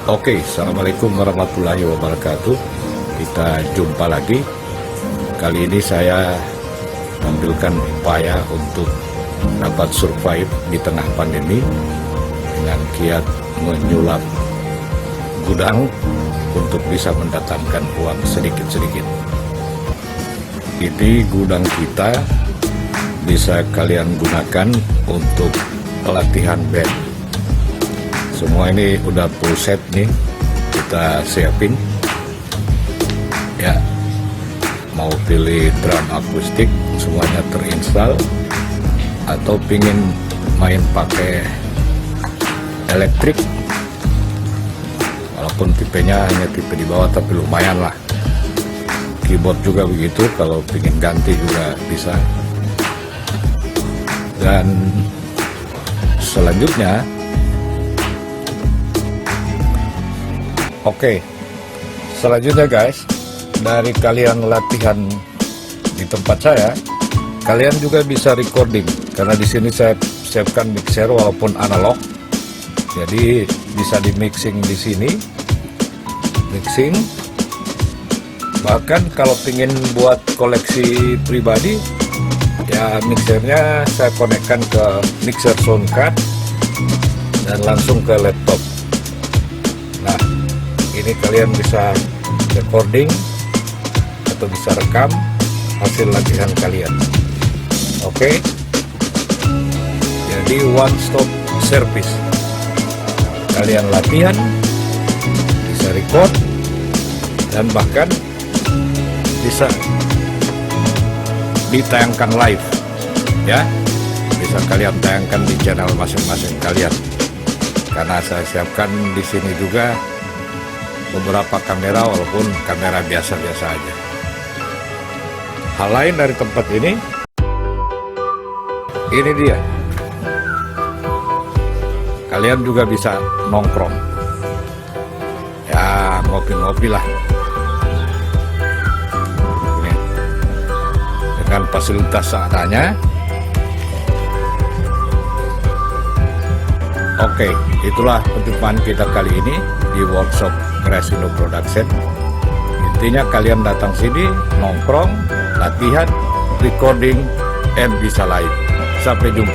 Oke, assalamualaikum warahmatullahi wabarakatuh. Kita jumpa lagi. Kali ini saya tampilkan upaya untuk dapat survive di tengah pandemi dengan kiat menyulap gudang untuk bisa mendatangkan uang sedikit-sedikit. Ini gudang kita bisa kalian gunakan untuk pelatihan band. Semua ini udah full set nih, kita siapin ya. Mau pilih drum akustik semuanya terinstall, atau pingin main pakai elektrik, walaupun tipenya hanya tipe di bawah tapi lumayan lah. Keyboard juga begitu, kalau pingin ganti juga bisa. Dan selanjutnya, selanjutnya guys, dari kalian latihan di tempat saya, kalian juga bisa recording, karena di sini saya siapkan mixer walaupun analog, jadi bisa di mixing di sini, mixing. Bahkan kalau ingin buat koleksi pribadi, ya mixernya saya konekkan ke mixer sound card dan langsung ke laptop. Nah, ini kalian bisa recording atau bisa rekam hasil latihan kalian. Oke. Jadi one stop service. Kalian latihan, bisa record, dan bahkan bisa ditayangkan live ya. Bisa kalian tayangkan di channel masing-masing kalian. Karena saya siapkan di sini juga beberapa kamera, walaupun kamera biasa-biasa aja. Hal lain dari tempat ini dia. Kalian juga bisa nongkrong. Ya, ngopi-ngopi lah. Ini. Dengan fasilitas seadanya. Oke, itulah perjumpaan kita kali ini di workshop Crescendo Production. Intinya kalian datang sini, nongkrong, latihan, recording, and bisa live. Sampai jumpa.